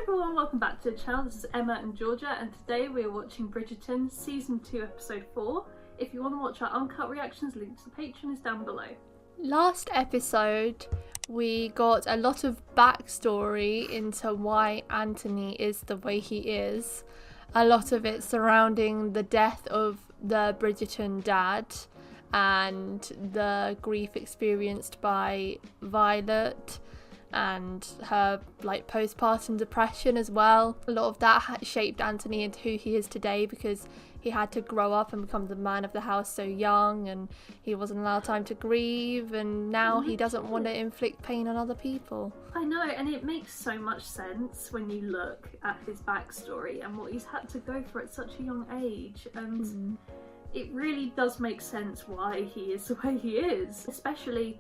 everyone, welcome back to the channel. This is Emma and Georgia, and today we are watching Bridgerton Season 2 Episode 4. If you want to watch our uncut reactions, link to the Patreon is down below. Last episode we got a lot of backstory into why Anthony is the way he is. A lot of it surrounding the death of the Bridgerton dad and the grief experienced by Violet and her postpartum depression as well. A lot of that shaped Anthony into who he is today, because he had to grow up and become the man of the house so young, and he wasn't allowed time to grieve, and now he doesn't want to inflict pain on other people. I know, and it makes so much sense when you look at his backstory and what he's had to go through at such a young age, and it really does make sense why he is the way he is, especially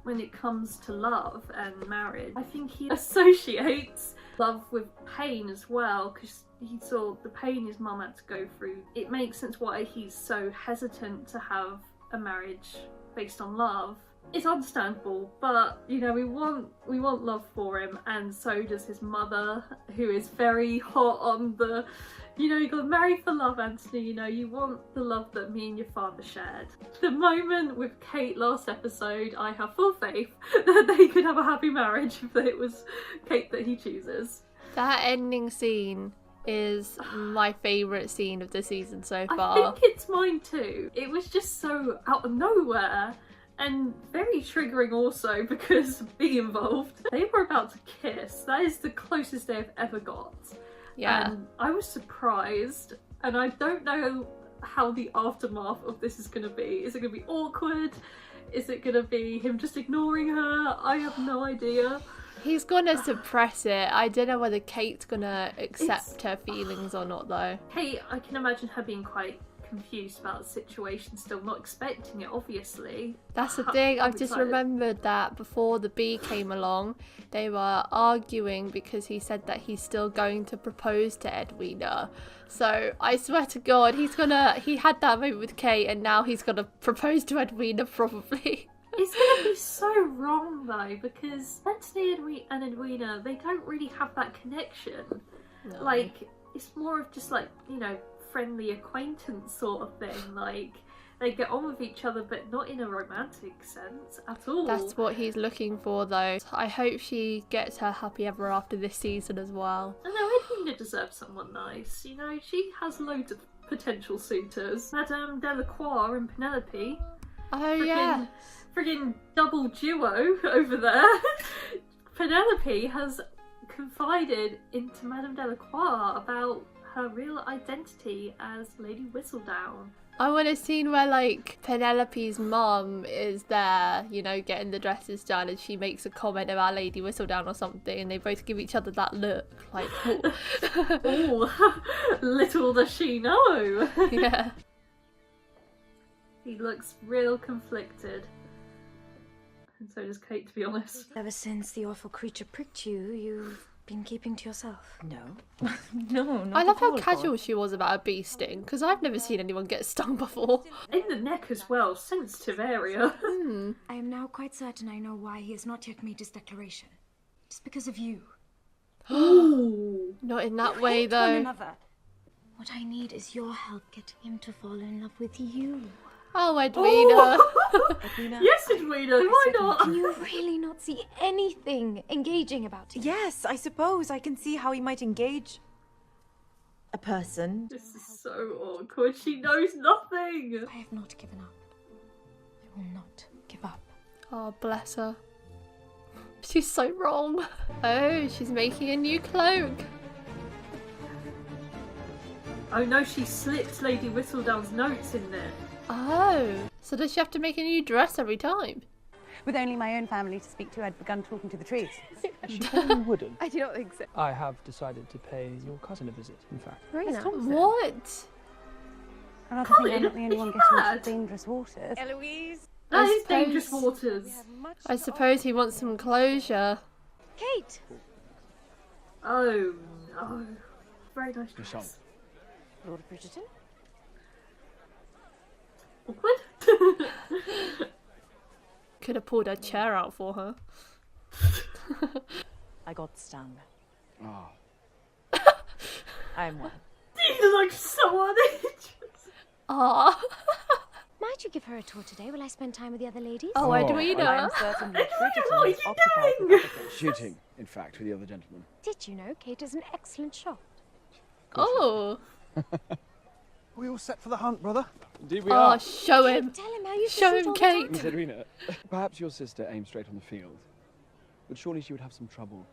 when it comes to love and marriage. I think he associates love with pain as well, because he saw the pain his mum had to go through. It makes sense why he's so hesitant to have a marriage based on love. It's understandable, but you know, we want love for him, and so does his mother, who is very hot on the, you know, you got married for love, Anthony, you know, you want the love that me and your father shared. The moment with Kate last episode, I have full faith that they could have a happy marriage if it was Kate that he chooses. That ending scene is my favourite scene of the season so far. I think it's mine too. It was just so out of nowhere. And very triggering also because of being involved. They were about to kiss. That is the closest they've ever got. Yeah. And I was surprised, and I don't know how the aftermath of this is going to be. Is it going to be awkward? Is it going to be him just ignoring her? I have no idea. He's gonna suppress it. I don't know whether Kate's gonna accept her feelings or not though. Kate, I can imagine her being quite confused about the situation, still not expecting it, obviously. That's the thing, I've just remembered that before the bee came along, they were arguing because he said that he's still going to propose to Edwina. So I swear to God, he had that moment with Kate, and now he's gonna propose to Edwina probably. It's gonna be so wrong though, because Anthony and Edwina, they don't really have that connection. No. Like, it's more of just like, you know, friendly acquaintance sort of thing. Like, they get on with each other, but not in a romantic sense at all. That's what he's looking for though. I hope she gets her happy ever after this season as well. I know Edwina deserves someone nice. You know, she has loads of potential suitors. Madame Delacroix and Penelope. Oh yeah. Friggin' double duo over there. Penelope has confided into Madame Delacroix about her real identity as Lady Whistledown. I want a scene where Penelope's mum is there, you know, getting the dresses done, and she makes a comment about Lady Whistledown or something, and they both give each other that look, like, oh, little does she know. Yeah. He looks real conflicted. And so does Kate, to be honest. Ever since the awful creature pricked you, you've been keeping to yourself. No. No, not I love how at all. casual she was about a bee sting, because I've never seen anyone get stung before. In the neck as well, sensitive area. I am now quite certain I know why he has not yet made his declaration. It's because of you. Ooh. Not in that You way hate though. one another. What I need is your help getting him to fall in love with you. Oh, Edwina. Edwina? Yes, Edwina, why not? Can you really not see anything engaging about him? Yes, I suppose I can see how he might engage a person. This is so awkward. She knows nothing. I have not given up. I will not give up. Oh, bless her. She's so wrong. Oh, she's making a new cloak. Oh no, she slipped Lady Whistledown's notes in there. Oh, so does she have to make a new dress every time? With only my own family to speak to, I'd begun talking to the trees. She probably wouldn't. I do not think so. I have decided to pay your cousin a visit, in fact. Very nice. What? I rather Colin, think I'm not the only is one he getting mad? into dangerous waters. Eloise! That I is suppose- dangerous waters. I suppose he wants some closure. Kate! Oh no. Very nice dress. Yourself. Lord of Bridgerton? Awkward. Could have pulled her chair out for her. I got stung. Oh, I'm well. He looks so uninterested. Aw. Might you give her a tour today while I spend time with the other ladies? Oh, I'm Edwina. certain that What Bridgerton are is you occupied with doing? other things. Shooting, in fact, with the other gentleman. Did you know Kate is an excellent shot? Oh. We all set for the hunt, brother? Indeed we Oh, are. show him. Tell him how you Show shoot him all the Kate. time. Miss Edwina, Perhaps your sister aimed straight on the field. But surely she would have some trouble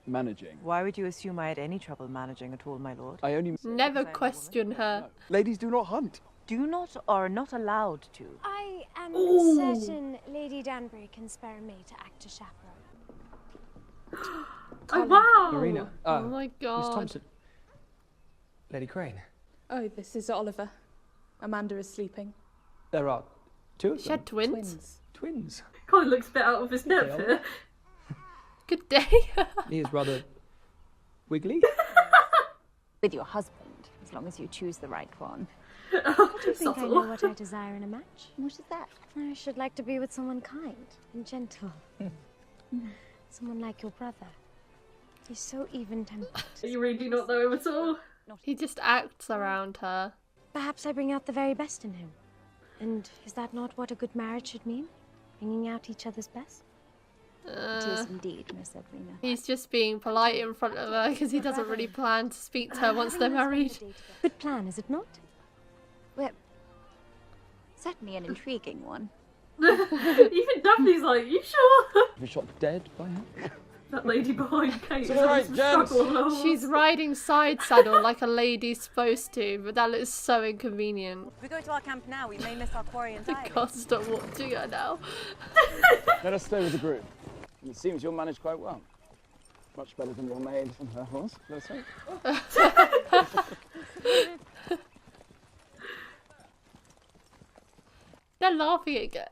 managing. Why would you assume I had any trouble managing at all, my lord? I only... Never question her. Ladies do not hunt. Do not or are not allowed to. I am Ooh. certain Lady Danbury can spare a maid to act as chaperone. Oh wow! Marina. Oh my Miss god. Thompson. Lady Crane. Oh, this is Oliver. Amanda is sleeping. There are two of She them. had twins. Twins. Colin looks a bit out of his depth Okay, here. Good day. He is rather wiggly. With your husband, as long as you choose the right one. I don't think I know Subtle. what I desire in a match. What is that? I should like to be with someone kind and gentle. Someone like your brother. He's so even-tempered. You really do not know him at all. He just acts around her. Perhaps I bring out the very best in him. And is that not what a good marriage should mean? Bringing out each other's best? It is indeed, Miss Edwina. He's just being polite in front of her because he doesn't really plan to speak to her once they're married. Good plan, is it not? Well, certainly an intriguing one. Even Daphne's like, you sure? Was shot dead by her. That lady behind Kate is all right, some gents. struggle on her She's horse. riding side saddle like a lady's supposed to, but that looks so inconvenient. If we go to our camp now, we may miss our quarry I entirely. can't stop watching her now. Let us stay with the group. It seems you'll manage quite well. Much better than your maid and her horse, let us say. They're laughing again.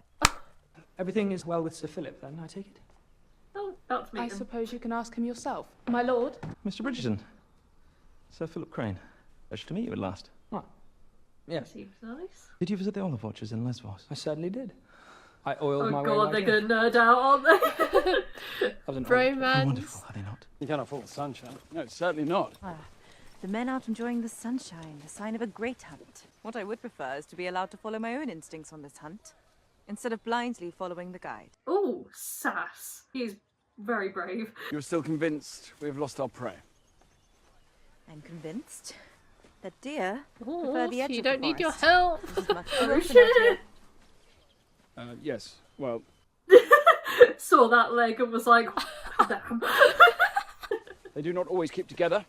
Everything is well with Sir Philip, then, I take it? Oh, about to I meet him. suppose you can ask him yourself. My lord. Mr. Bridgerton. Sir Philip Crane. Pleasure to meet you at last. Yes, Seems nice. Did you visit the olive orchards in Lesbos? I certainly did. I oiled Oh my way god, they're right in. gonna nerd out, aren't they? That was an odd- How Bromance. wonderful, are they not? You cannot fault the sunshine. No, certainly not. The men out enjoying the sunshine, the sign of a great hunt. What I would prefer is to be allowed to follow my own instincts on this hunt, instead of blindly following the guide. Oh, sass. He's very brave. You're still convinced we've lost our prey? I'm convinced that deer Oh, prefer the edge you of the don't need your forest. help. This is much Oh more open out shit! here. Yes. Well, Saw that leg and was like, damn. they do not always keep together.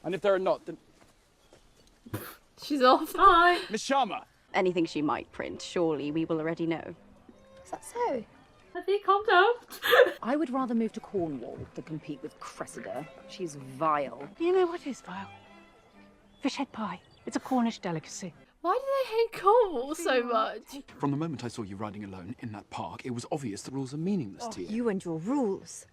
And if there are not, then... She's off. Bye. Miss Sharma! Anything she might print, surely we will already know. Is that so? Have you calmed down? I would rather move to Cornwall than compete with Cressida. She's vile. You know what is vile? Fish head pie. It's a Cornish delicacy. Why do they hate Cornwall so much? From the moment I saw you riding alone in that park, it was obvious the rules are meaningless to you. You and your rules.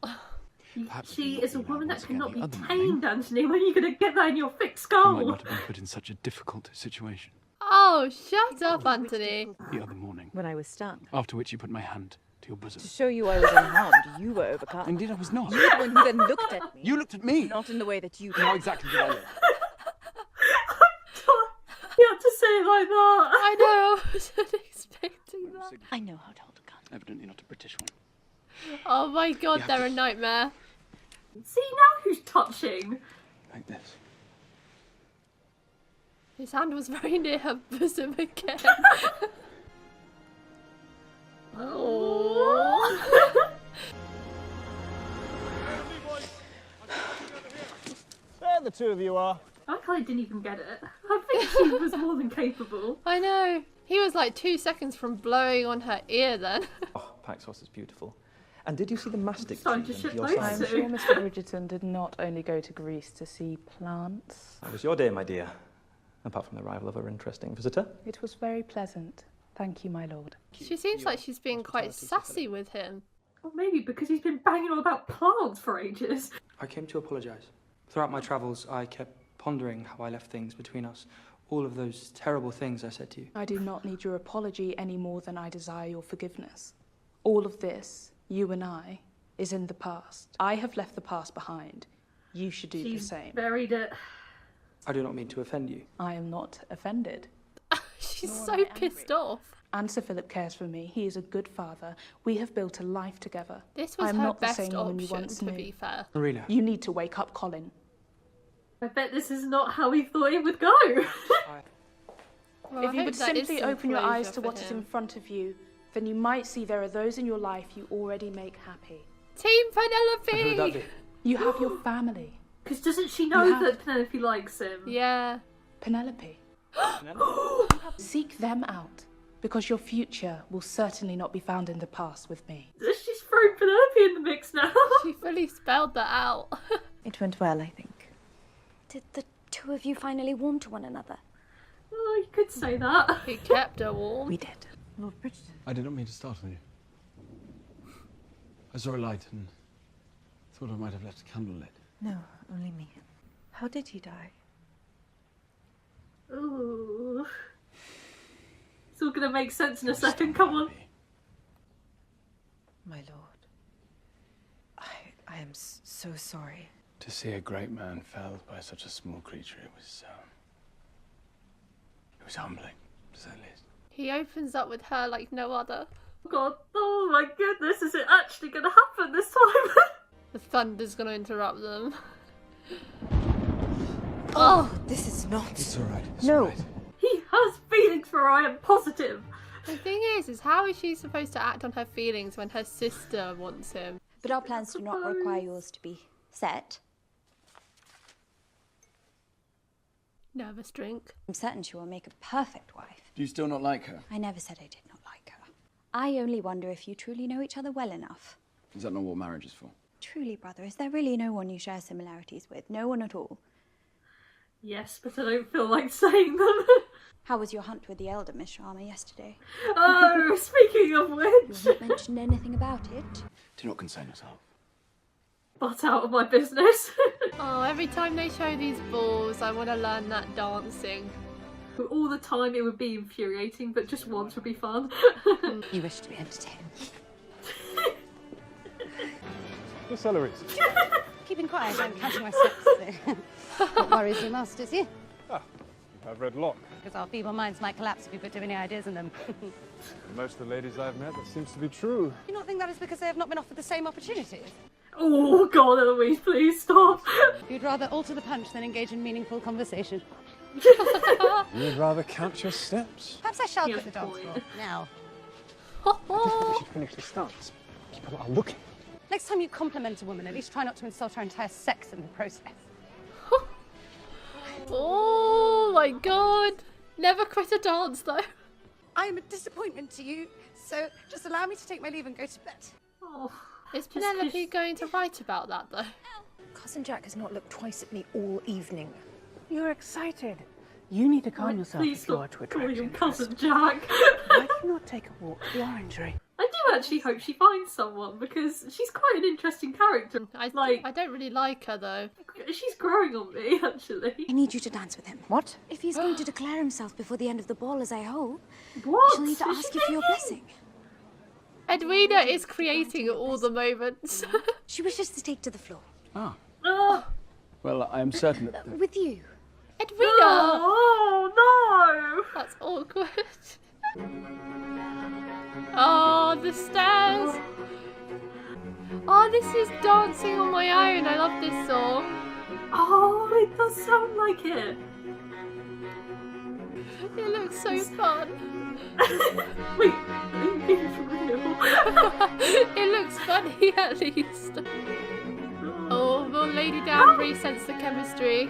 Perhaps She you is a will know woman that once again cannot the be other tamed, Anthony. When are you going to get that in your thick You skull? might not have been put in such a difficult situation. Oh, shut up, Anthony. The other morning, When I was stung. after which you put my hand to your bosom. To show you I was unharmed, you were overcome. Indeed, I was not. You were the one who then looked at me. You looked at me. Not in the way that you How exactly did I look? You had to say it like that. I know, I wasn't expecting that. I know how to hold a gun. Evidently not a British one. Oh my god, Yeah. they're a nightmare. See, now who's touching? Like this. His hand was very near her bosom again. Oh. There the two of you are. I kind of didn't even get it. I think she was more than capable. I know. He was like 2 seconds from blowing on her ear then. Oh, Paxos is beautiful. And did you see the mastic Starting to treatment ship your those science? I'm sure Mr. Bridgerton did not only go to Greece to see plants. It was your day, my dear. Apart from the arrival of our interesting visitor. It was very pleasant. Thank you, my lord. She seems like she's being quite sassy with him. Or maybe because he's been banging on about plants for ages. I came to apologise. Throughout my travels, I kept pondering how I left things between us. All of those terrible things I said to you. I do not need your apology any more than I desire your forgiveness. All of this, you and I, is in the past. I have left the past behind. You should do the She's same. buried it. I do not mean to offend you. I am not offended. She's Nor am so I pissed angry. off. And Sir Philip cares for me. He is a good father. We have built a life together. This was I am her not the best same woman you option, once to knew. be fair. Marina. You need to wake up, Colin. I bet this is not how he thought it would go. Well, I If you hope would that is simply some open your eyes closure to for what is in him. front of you, then you might see there are those in your life you already make happy. Team And who would that Penelope! be? You have your family. Because doesn't she know have- that Penelope likes him? Yeah. Penelope. Seek them out, because your future will certainly not be found in the past with me. She's thrown Penelope in the mix now. She fully spelled that out. It went well, I think. Did the two of you finally warm to one another? Oh, you could say that. He kept her warm. We did. Lord Bridgerton. I did not mean to startle you. I saw a light and thought I might have left a candle lit. No, only me. How did he die? Ooh. It's all gonna make sense in a second, come on. My lord. I am so sorry. To see a great man felled by such a small creature, it was humbling, to say the least. He opens up with her like no other. God, oh my goodness, is it actually gonna happen this time? The thunder's gonna interrupt them. Oh, this is not. It's all right. It's No. all right. He has feelings for her, I am positive. The thing is how is she supposed to act on her feelings when her sister wants him? But our plans do not require yours to be set. Nervous drink. I'm certain she will make a perfect wife. Do you still not like her? I never said I did not like her. I only wonder if you truly know each other well enough. Is that not what marriage is for? Truly, brother, is there really no one you share similarities with? No one at all? Yes, but I don't feel like saying them. How was your hunt with the elder, Miss Sharma, yesterday? Oh, speaking of You which. haven't mentioned anything about it. Do not concern yourself. Butt out of my business. Oh, every time they show these balls, I want to learn that dancing. All the time it would be infuriating, but just once would be fun. You wish to be entertained. The celeries. Keeping quiet, I'm counting my steps. What worries you most, is he? I've read Locke. Because our feeble minds might collapse if you put too many ideas in them. Most of the ladies I've met, that seems to be true. Do you not think that is because they have not been offered the same opportunities? Oh God, Eloise, please stop. You'd rather alter the punch than engage in meaningful conversation. You'd rather count your steps. Perhaps I shall Yes, quit the dance boy. floor now. We should finish this dance. People are looking. Next time you compliment a woman, at least try not to insult her entire sex in the process. Oh my god. Never quit a dance though. I am a disappointment to you, so just allow me to take my leave and go to bed. Oh, Is Penelope going to write about that though? Cousin Jack has not looked twice at me all evening. You're excited. You need to calm yourself please if you are stop to calling attract him interest. Cousin Jack. Why do you not take a walk to the orangery? I do actually hope she finds someone because she's quite an interesting character. I don't really like her though. She's growing on me, actually. I need you to dance with him. What? If he's going to declare himself before the end of the ball, as I hope, What? she'll need to Is ask she you for your thinking? blessing. Edwina is creating all the moments. She wishes to take to the floor. Ah. Oh, Well, I am certain that... With you. Edwina! oh no! That's awkward. Oh, the stairs. Oh, this is Dancing on My Own. I love this song. Oh, it does sound like it. It looks so fun. Wait, are you being for real? It looks funny at least. Oh, will Lady Danbury sense the chemistry?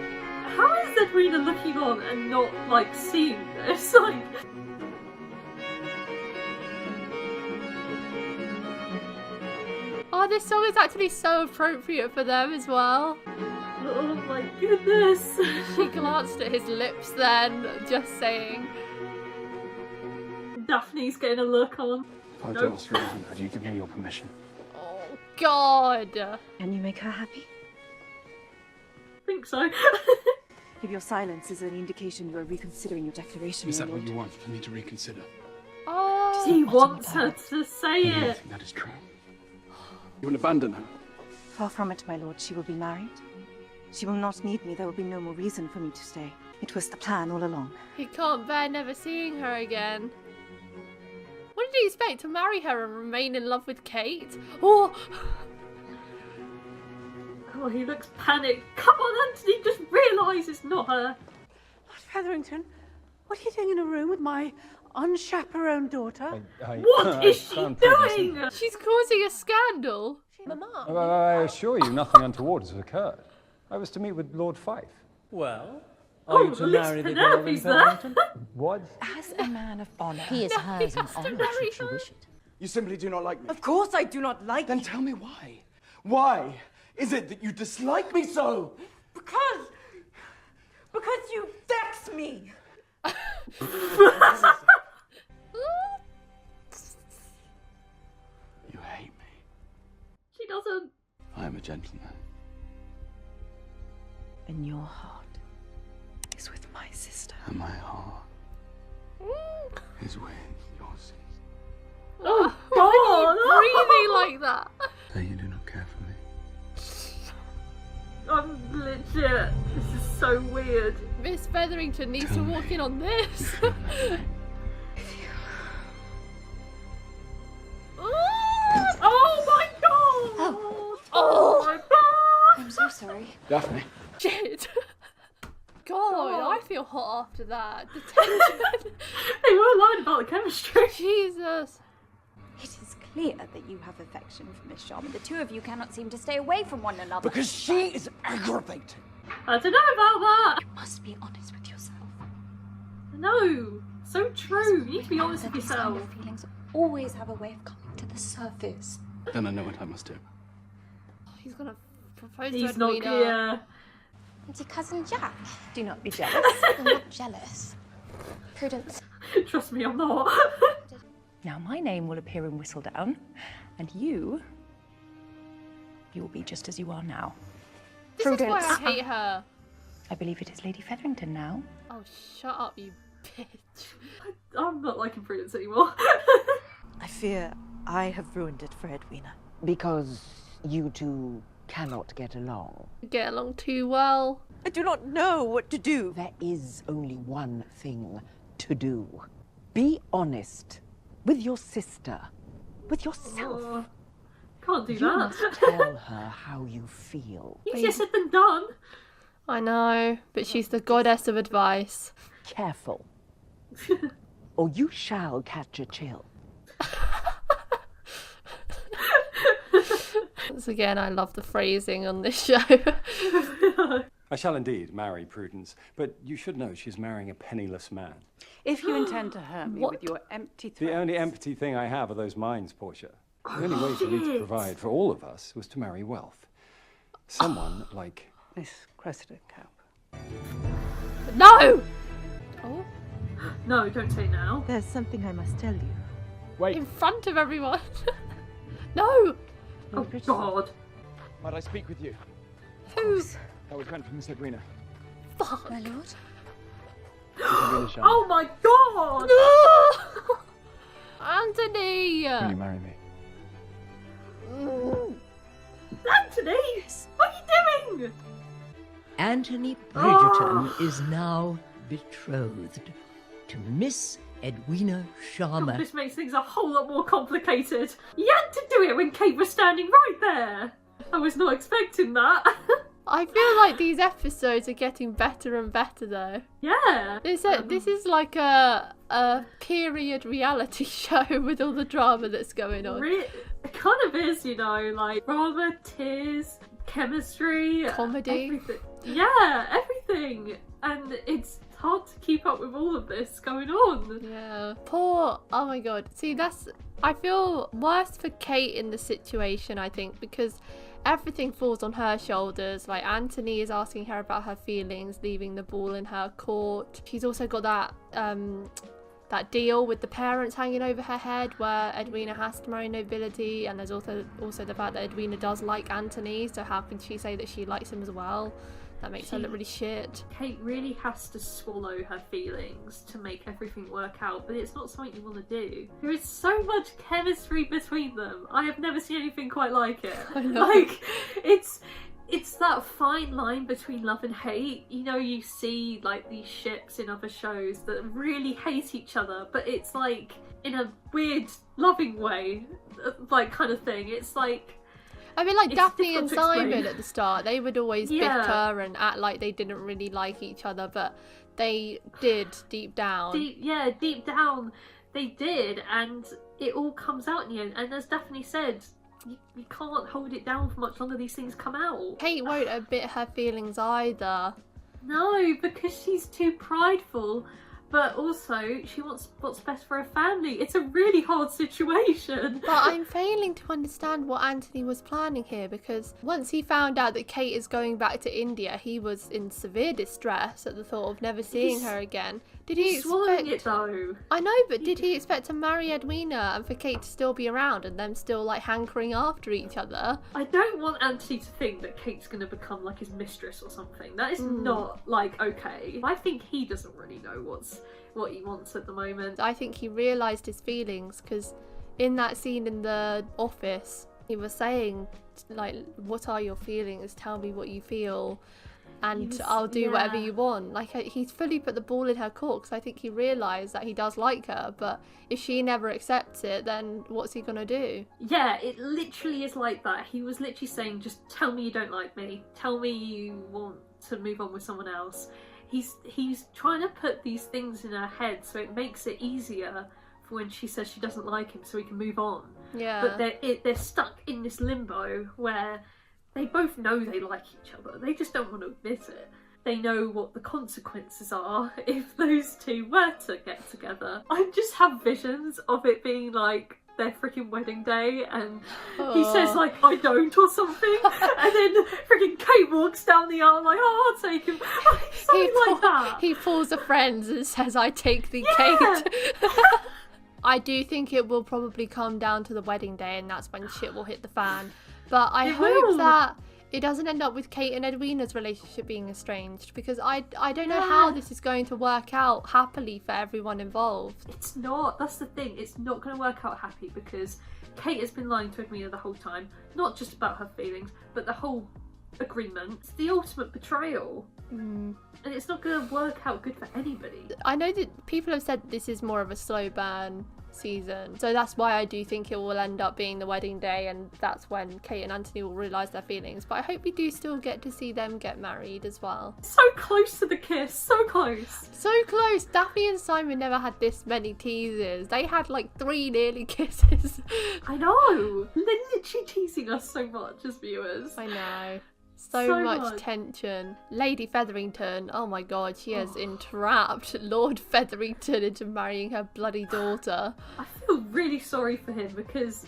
How is Edwina looking on and not, like, seeing this? Like... Oh, this song is actually so appropriate for them as well. Oh my goodness. She glanced at his lips then, just saying. Daphne's getting a look on. If I Nope. dance around her, do you give me your permission? Oh, God. Can you make her happy? I think so. If your silence is an indication you are reconsidering your declaration, Is my that what lord. you want for me to reconsider? Oh. He wants her to say I it. think that is true. You will abandon her. Far from it, my lord. She will be married She will not need me. There will be no more reason for me to stay. It was the plan all along. He can't bear never seeing her again. What did he expect? To marry her and remain in love with Kate? Oh! Oh, he looks panicked. Come on, Anthony, just realise it's not her. Lord Featherington, what are you doing in a room with my unchaperoned daughter? What is she doing? She's causing a scandal. Mama. I assure you, nothing untoward has occurred. I was to meet with Lord Fife. Well, are you to marry the girl in Featherington? What? As a man of honour. He is hers in honour should she wish it. You simply do not like me. Of course I do not like Then you. tell me why. Why is it that you dislike me so? Because you vex me. You hate me. She doesn't. I am a gentleman. And your heart is with my sister. And my heart is with your sister. Oh, God. why are you breathing like that? Say you do not care for me. I'm legit. This is so weird. Miss Featherington needs to walk in on this. Oh my god! Oh my god! I'm so sorry. Daphne. Shit. God, I feel hot after that. The tension. They were lying about the chemistry. Jesus. It is clear that you have affection for Miss Sharma. The two of you cannot seem to stay away from one another. Because she is aggravating. I don't know about that. You must be honest with yourself. No, so true. You need to be honest with These kind yourself. of feelings always have a way of coming to the surface. Then I know what I must do. He's gonna propose He's to not Edwina. here. And your cousin Jack. Do not be jealous. I'm not jealous. Prudence. Trust me, I'm not. Now my name will appear in Whistledown, and you will be just as you are now. This is why I hate her. I believe it is Lady Featherington now. Oh, shut up, you bitch. I'm not liking Prudence anymore. I fear I have ruined it for Edwina. Because you two cannot get along. Get along too well. I do not know what to do. There is only one thing to do. Be honest with your sister, with yourself. Can't do You that. must tell her how you feel. Easier said than done. I know, but she's the goddess of advice. Careful, or you shall catch a chill. Once again, I love the phrasing on this show. I shall indeed marry Prudence, but you should know she's marrying a penniless man. If you intend to hurt me with your empty threats... The only empty thing I have are those mines, Portia. The only way for me to provide for all of us was to marry wealth. Someone like... Miss Cressida Cap. No! Oh. No, don't say now. There's something I must tell you. Wait. In front of everyone. No! Oh, God. Might I speak with you? Who? I was meant for Miss Edwina. Fuck. My lord. Oh my god! No! Anthony! Will you marry me? Anthony! What are you doing? Anthony Bridgerton is now betrothed to Miss Edwina Sharma. This makes things a whole lot more complicated. You had to do it when Kate was standing right there. I was not expecting that. I feel like these episodes are getting better and better though. Yeah. This is like a period reality show with all the drama that's going on. It kind of is, you know, like drama, tears, chemistry, comedy. Everything. Yeah, everything. And it's hard to keep up with all of this going on. Yeah. Poor, oh my god. See, I feel worse for Kate in the situation, I think, because everything falls on her shoulders. Like, Anthony is asking her about her feelings, leaving the ball in her court. She's also got that deal with the parents hanging over her head where Edwina has to marry nobility, and there's also the fact that Edwina does like Anthony, so how can she say that she likes him as well? That makes her look really shit. Kate really has to swallow her feelings to make everything work out, but it's not something you want to do. There is so much chemistry between them. I have never seen anything quite like it. I know. Like, it's it's that fine line between love and hate. You know, you see like these ships in other shows that really hate each other, but it's like in a weird loving way, like kind of thing. It's like, I mean, like Daphne and difficult to explain. Simon at the start, they would always bicker and act like they didn't really like each other, but they did deep down. Deep down they did, and it all comes out in the end. And as Daphne said, you can't hold it down for much longer. These things come out. Kate won't admit her feelings either. No, because she's too prideful, but also she wants what's best for her family. It's a really hard situation. But I'm failing to understand what Anthony was planning here, because once he found out that Kate is going back to India, he was in severe distress at the thought of never seeing her again. Did he swallowing it though? I know, but did he expect to marry Edwina and for Kate to still be around and them still like hankering after each other? I don't want Anthony to think that Kate's going to become like his mistress or something. That is not like okay. I think he doesn't really know what he wants at the moment. I think he realised his feelings, because in that scene in the office he was saying like, what are your feelings, tell me what you feel and I'll do whatever you want. Like, he's fully put the ball in her court, because I think he realised that he does like her, but if she never accepts it, then what's he gonna do? Yeah, it literally is like that. He was literally saying, just tell me you don't like me, tell me you want to move on with someone else. He's trying to put these things in her head so it makes it easier for when she says she doesn't like him, so he can move on. Yeah. But they're stuck in this limbo where they both know they like each other. They just don't want to admit it. They know what the consequences are if those two were to get together. I just have visions of it being like their freaking wedding day, and he says like, I don't, or something, and then freaking Kate walks down the aisle like, oh, I'll take him. Something like that. He pulls a friend and says, I take thee, Kate. I do think it will probably come down to the wedding day, and that's when shit will hit the fan. But I hope that it doesn't end up with Kate and Edwina's relationship being estranged, because I don't know how this is going to work out happily for everyone involved. It's not. That's the thing. It's not going to work out happy, because Kate has been lying to Edwina the whole time. Not just about her feelings, but the whole agreement. It's the ultimate betrayal. And it's not going to work out good for anybody. I know that people have said this is more of a slow burn season, so that's why I do think it will end up being the wedding day, and that's when Kate and Anthony will realise their feelings. But I hope we do still get to see them get married as well. So close to the kiss, so close. So close. Daphne and Simon never had this many teasers. They had like 3 nearly kisses. I know. They're literally teasing us so much as viewers. I know. So much tension. Lady Featherington, oh my god, she has entrapped Lord Featherington into marrying her bloody daughter. I feel really sorry for him, because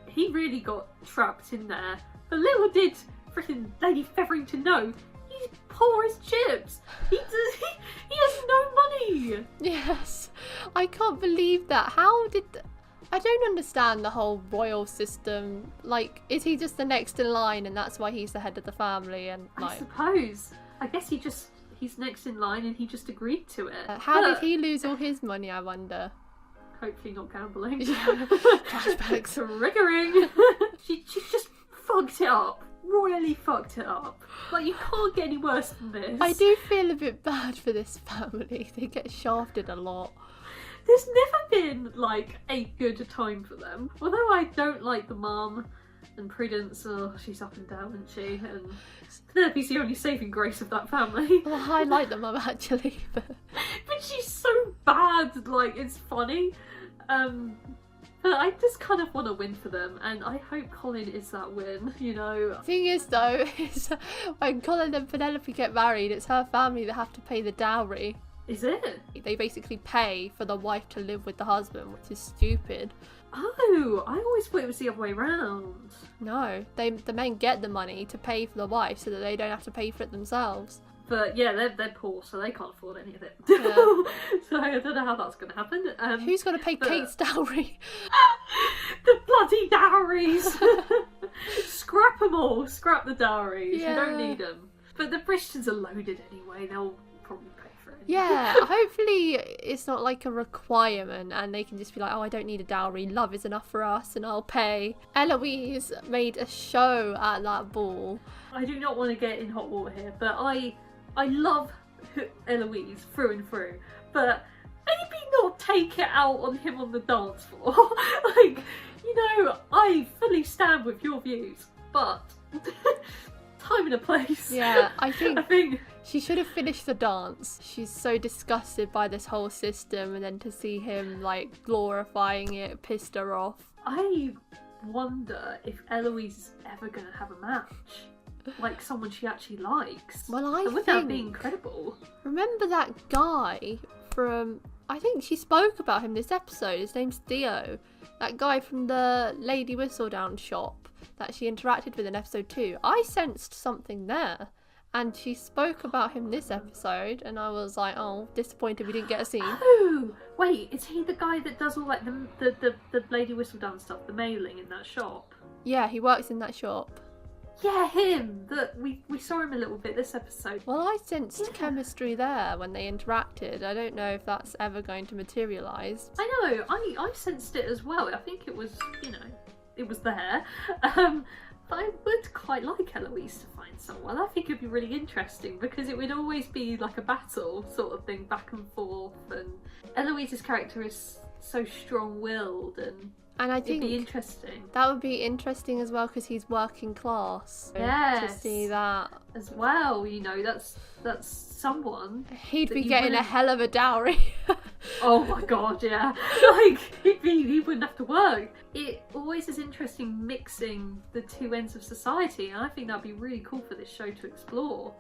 he really got trapped in there. But little did freaking Lady Featherington know, he's poor as chips. He has no money. Yes, I can't believe that. I don't understand the whole royal system. Like, is he just the next in line and that's why he's the head of the family? And like, I suppose. I guess he's next in line and he just agreed to it. How did he lose all his money, I wonder? Hopefully not gambling. Flashbacks. Triggering. she just fucked it up. Royally fucked it up. Like, you can't get any worse than this. I do feel a bit bad for this family. They get shafted a lot. There's never been, like, a good time for them. Although I don't like the mum and Prudence, she's up and down, isn't she? And Penelope's the only saving grace of that family. Well, I like the mum, actually. But she's so bad, like, it's funny. But I just kind of want to win for them, and I hope Colin is that win, you know. Thing is, though, is when Colin and Penelope get married, it's her family that have to pay the dowry. Is it? They basically pay for the wife to live with the husband, which is stupid. Oh, I always thought it was the other way around. No, the men get the money to pay for the wife so that they don't have to pay for it themselves. But yeah, they're poor, so they can't afford any of it. Yeah. So I don't know how that's going to happen. Who's going to pay Kate's dowry? The bloody dowries! Scrap them all. Scrap the dowries. Yeah. You don't need them. But the Bridgertons are loaded anyway. They'll probably pay for it. Yeah, hopefully it's not like a requirement and they can just be like, oh, I don't need a dowry, love is enough for us and I'll pay. Eloise made a show at that ball. I do not want to get in hot water here, but I love Eloise through and through, but maybe not take it out on him on the dance floor. Like, you know, I fully stand with your views, but time and a place. Yeah, I think she should have finished the dance. She's so disgusted by this whole system, and then to see him like glorifying it pissed her off. I wonder if Eloise is ever going to have a match. Like someone she actually likes. Well, would that be incredible? Remember that guy from... I think she spoke about him this episode. His name's Theo. That guy from the Lady Whistledown shop that she interacted with in episode 2. I sensed something there. And she spoke about him this episode, and I was like, oh, disappointed we didn't get a scene. Oh, wait, is he the guy that does all like the Lady Whistledown stuff, the mailing in that shop? Yeah, he works in that shop. Yeah, him! That we saw him a little bit this episode. Well, I sensed chemistry there when they interacted. I don't know if that's ever going to materialise. I know, I sensed it as well. I think it was, you know, it was there. But I would quite like Eloise to find someone. I think it'd be really interesting because it would always be like a battle sort of thing, back and forth. And Eloise's character is so strong-willed and I think it'd be interesting. That would be interesting as well because he's working class. Yes. To see that as well, you know, that's someone. He'd be getting a hell of a dowry. Oh my god, yeah. Like he wouldn't have to work. It always is interesting mixing the two ends of society, and I think that'd be really cool for this show to explore.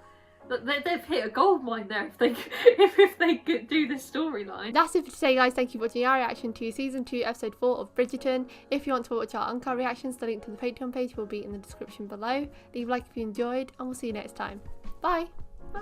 But they've hit a gold mine there if they do this storyline. That's it for today, guys. Thank you for watching our reaction to season 2 episode 4 of Bridgerton. If you want to watch our uncut reactions, the link to the Patreon page will be in the description below. Leave a like if you enjoyed, and we'll see you next time. Bye. Bye.